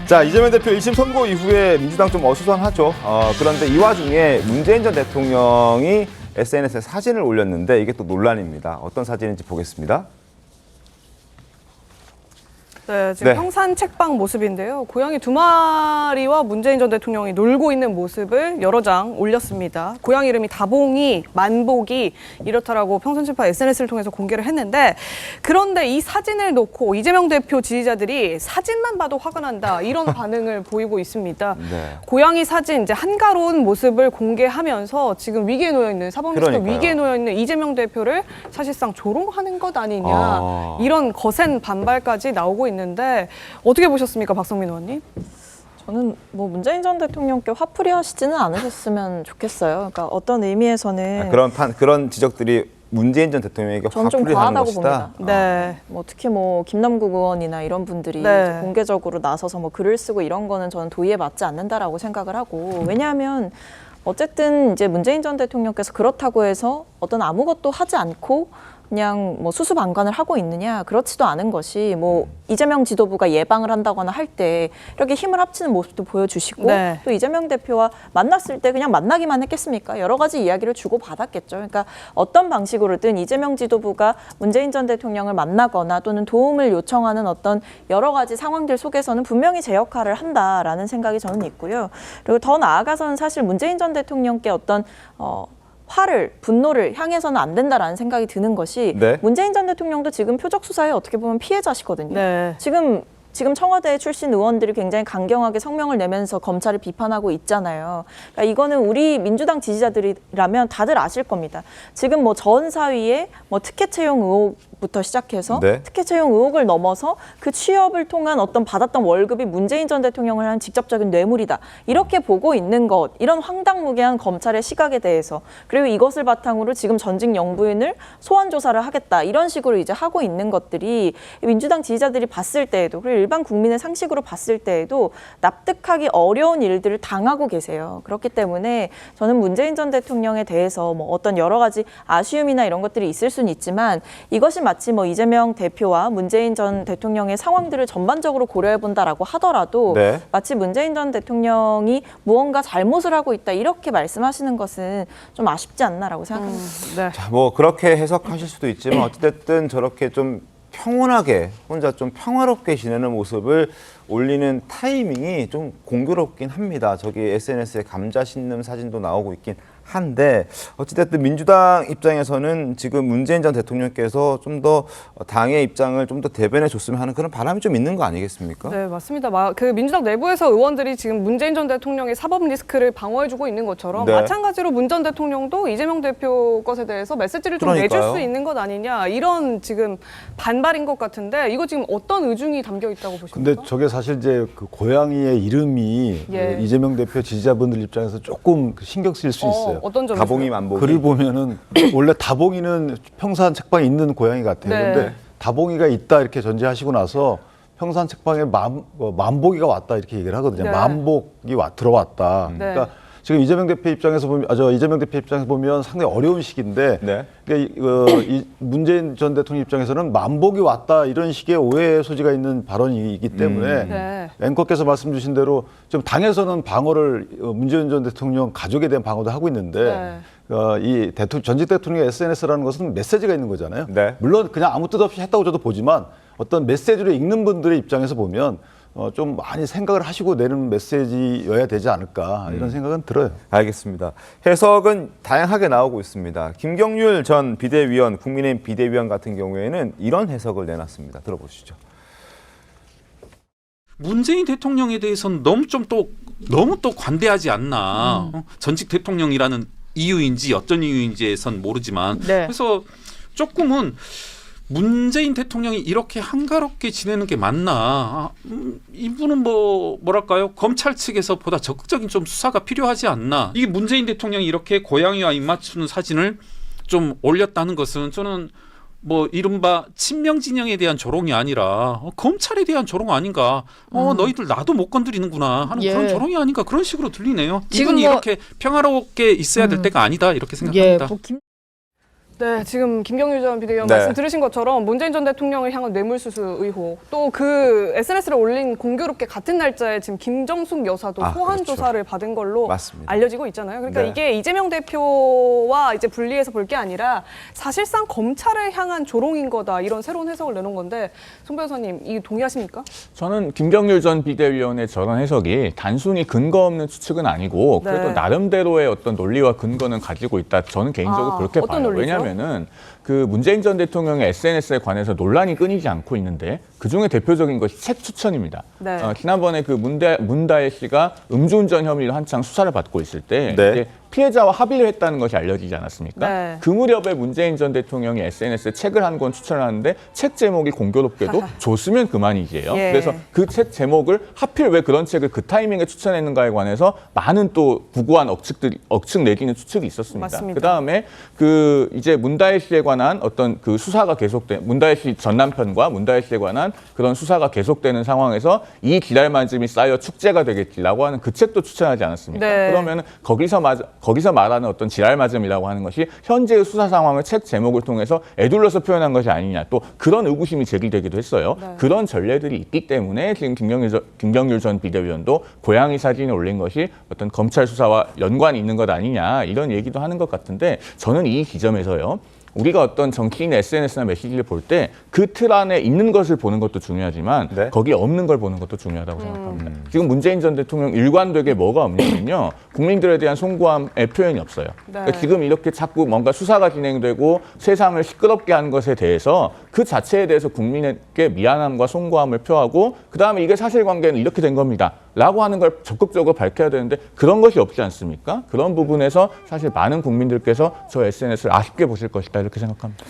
자, 이재명 대표 1심 선고 이후에 민주당 좀 어수선하죠. 그런데 이 와중에 문재인 전 대통령이 SNS에 사진을 올렸는데 이게 또 논란입니다. 어떤 사진인지 보겠습니다. 네, 지금 네. 평산 책방 모습인데요. 고양이 2마리와 문재인 전 대통령이 놀고 있는 모습을 여러 장 올렸습니다. 고양이 이름이 다봉이, 만복이 이렇다라고 평산 책방 SNS를 통해서 공개를 했는데, 그런데 이 사진을 놓고 이재명 대표 지지자들이 사진만 봐도 화가 난다 이런 반응을 보이고 있습니다. 네. 고양이 사진 이제 한가로운 모습을 공개하면서 지금 위기에 놓여 있는 사법리스크 그러니까요. 위기에 놓여 있는 이재명 대표를 사실상 조롱하는 것 아니냐 이런 거센 반발까지 나오고 있는데 어떻게 보셨습니까, 박성민 의원님? 저는 뭐 문재인 전 대통령께 화풀이 하시지는 않으셨으면 좋겠어요. 그러니까 어떤 의미에서는 그런 지적들이 문재인 전 대통령에게 저는 좀 화풀이하는 과하다고 것이다. 봅니다. 네. 뭐 특히 뭐 김남국 의원이나 이런 분들이 네. 이제 공개적으로 나서서 뭐 글을 쓰고 이런 거는 저는 도의에 맞지 않는다라고 생각을 하고, 왜냐하면 어쨌든 이제 문재인 전 대통령께서 그렇다고 해서 어떤 아무것도 하지 않고 그냥 뭐 수수방관을 하고 있느냐, 그렇지도 않은 것이 뭐 이재명 지도부가 예방을 한다거나 할 때 이렇게 힘을 합치는 모습도 보여주시고 네. 또 이재명 대표와 만났을 때 그냥 만나기만 했겠습니까? 여러 가지 이야기를 주고받았겠죠. 그러니까 어떤 방식으로든 이재명 지도부가 문재인 전 대통령을 만나거나 또는 도움을 요청하는 어떤 여러 가지 상황들 속에서는 분명히 제 역할을 한다라는 생각이 저는 있고요. 그리고 더 나아가서는 사실 문재인 전 대통령께 어떤 화를, 분노를 향해서는 안 된다라는 생각이 드는 것이, 네. 문재인 전 대통령도 지금 표적 수사에 어떻게 보면 피해자시거든요. 네. 지금 청와대 출신 의원들이 굉장히 강경하게 성명을 내면서 검찰을 비판하고 있잖아요. 그러니까 이거는 우리 민주당 지지자들이라면 다들 아실 겁니다. 지금 뭐 전 사위의 뭐 특혜 채용 의혹부터 시작해서 네. 특혜 채용 의혹을 넘어서 그 취업을 통한 어떤 받았던 월급이 문재인 전 대통령을 한 직접적인 뇌물이다, 이렇게 보고 있는 것, 이런 황당무계한 검찰의 시각에 대해서, 그리고 이것을 바탕으로 지금 전직 영부인을 소환 조사를 하겠다, 이런 식으로 이제 하고 있는 것들이 민주당 지지자들이 봤을 때에도, 그리고 일반 국민의 상식으로 봤을 때에도 납득하기 어려운 일들을 당하고 계세요. 그렇기 때문에 저는 문재인 전 대통령에 대해서 뭐 어떤 여러 가지 아쉬움이나 이런 것들이 있을 수는 있지만, 이것이 마치 뭐 이재명 대표와 문재인 전 대통령의 상황들을 전반적으로 고려해 본다라고 하더라도 네. 마치 문재인 전 대통령이 무언가 잘못을 하고 있다, 이렇게 말씀하시는 것은 좀 아쉽지 않나라고 생각합니다. 네. 자, 뭐 그렇게 해석하실 수도 있지만 어찌됐든 저렇게 좀 평온하게 혼자 좀 평화롭게 지내는 모습을 올리는 타이밍이 좀 공교롭긴 합니다. 저기 SNS에 감자 씹는 사진도 나오고 있긴 한데, 어찌됐든 민주당 입장에서는 지금 문재인 전 대통령께서 좀 더 당의 입장을 좀 더 대변해 줬으면 하는 그런 바람이 좀 있는 거 아니겠습니까? 네, 맞습니다. 그 민주당 내부에서 의원들이 지금 문재인 전 대통령의 사법 리스크를 방어해주고 있는 것처럼 네. 마찬가지로 문 전 대통령도 이재명 대표 것에 대해서 메시지를 좀 내줄 그러니까요. 수 있는 것 아니냐, 이런 지금 반발인 것 같은데, 이거 지금 어떤 의중이 담겨 있다고 보십니까? 근데 저게 사실 이제 그 고양이의 이름이 예. 그 이재명 대표 지지자분들 입장에서 조금 신경 쓰일 수 있어요. 어떤 점에서? 다봉이 만복이. 글을 보면은 원래 다봉이는 평산 책방에 있는 고양이 같아요. 네. 근데 다봉이가 있다 이렇게 전제하시고 나서 평산 책방에 만복이가 왔다 이렇게 얘기를 하거든요. 네. 만복이 들어왔다. 네. 그러니까 지금 이재명 대표 입장에서 보면, 이재명 대표 입장에서 보면 상당히 어려운 시기인데, 네. 그러니까 이 문재인 전 대통령 입장에서는 만복이 왔다 이런 식의 오해 소지가 있는 발언이기 때문에 네. 앵커께서 말씀 주신 대로 지금 당에서는 방어를 문재인 전 대통령 가족에 대한 방어도 하고 있는데, 이 전직 대통령의 SNS라는 것은 메시지가 있는 거잖아요. 네. 물론 그냥 아무 뜻 없이 했다고 저도 보지만 어떤 메시지를 읽는 분들의 입장에서 보면 좀 많이 생각을 하시고 내는 메시지여야 되지 않을까, 이런 생각은 들어요. 알겠습니다. 해석은 다양하게 나오고 있습니다. 김경률 전 비대위원, 국민의힘 비대위원 같은 경우에는 이런 해석을 내놨습니다. 들어보시죠. 문재인 대통령에 대해서는 너무 또 관대하지 않나. 전직 대통령이라는 이유인지 어떤 이유인지에선 모르지만, 네. 그래서 조금은 문재인 대통령이 이렇게 한가롭게 지내는 게 맞나? 이분은 뭐랄까요? 검찰 측에서 보다 적극적인 좀 수사가 필요하지 않나? 이게 문재인 대통령이 이렇게 고양이와 입맞추는 사진을 좀 올렸다는 것은 저는 뭐 이른바 친명 진영에 대한 조롱이 아니라 검찰에 대한 조롱 아닌가? 너희들 나도 못 건드리는구나 하는 예. 그런 조롱이 아닌가, 그런 식으로 들리네요. 지금 이분이 뭐- 이렇게 평화롭게 있어야 될 때가 아니다, 이렇게 예, 생각합니다. 뭐 네, 지금 김경률 전 비대위원 네. 말씀 들으신 것처럼 문재인 전 대통령을 향한 뇌물수수 의혹, 또 그 SNS를 올린 공교롭게 같은 날짜에 지금 김정숙 여사도 소환 그렇죠. 조사를 받은 걸로 맞습니다. 알려지고 있잖아요. 그러니까 네. 이게 이재명 대표와 이제 분리해서 볼 게 아니라 사실상 검찰을 향한 조롱인 거다, 이런 새로운 해석을 내놓은 건데, 송 변호사님 이 동의하십니까? 저는 김경률 전 비대위원의 저런 해석이 단순히 근거 없는 추측은 아니고 그래도 네. 나름대로의 어떤 논리와 근거는 가지고 있다. 저는 개인적으로 그렇게 어떤 봐요. 논리죠? 왜냐하면은 그 문재인 전 대통령의 SNS에 관해서 논란이 끊이지 않고 있는데 그중에 대표적인 것이 책 추천입니다. 네. 지난번에 그 문다혜 씨가 음주운전 혐의로 한창 수사를 받고 있을 때 네. 이제 피해자와 합의를 했다는 것이 알려지지 않았습니까? 네. 그 무렵에 문재인 전 대통령이 SNS에 책을 한 권 추천하는데 책 제목이 공교롭게도 줬으면 그만이지예요. 예. 그래서 그 책 제목을 하필 왜 그런 책을 그 타이밍에 추천했는가에 관해서 많은 또 구구한 억측 내지는 추측이 있었습니다. 맞습니다. 그다음에 그 이제 문다혜 씨에 관한 어떤 그 수사가 계속돼 문다혜 씨 전 남편과 문다혜 씨에 관한 그런 수사가 계속되는 상황에서 이 기랄만즘이 쌓여 축제가 되겠지라고 하는 그 책도 추천하지 않았습니까? 네. 그러면 거기서 말하는 어떤 지랄맞음이라고 하는 것이 현재의 수사 상황을 책 제목을 통해서 애둘러서 표현한 것이 아니냐, 또 그런 의구심이 제기되기도 했어요. 네. 그런 전례들이 있기 때문에 지금 김경률 전 비대위원도 고양이 사진을 올린 것이 어떤 검찰 수사와 연관이 있는 것 아니냐, 이런 얘기도 하는 것 같은데, 저는 이 지점에서요, 우리가 어떤 정치인의 SNS나 메시지를 볼 때 그 틀 안에 있는 것을 보는 것도 중요하지만 네. 거기에 없는 걸 보는 것도 중요하다고 생각합니다. 지금 문재인 전 대통령 일관되게 뭐가 없냐면요, 국민들에 대한 송구함의 표현이 없어요. 그러니까 지금 이렇게 자꾸 뭔가 수사가 진행되고 세상을 시끄럽게 하는 것에 대해서 그 자체에 대해서 국민에게 미안함과 송구함을 표하고, 그다음에 이게 사실관계는 이렇게 된 겁니다 라고 하는 걸 적극적으로 밝혀야 되는데 그런 것이 없지 않습니까? 그런 부분에서 사실 많은 국민들께서 저 SNS를 아쉽게 보실 것이다, 이렇게 생각합니다.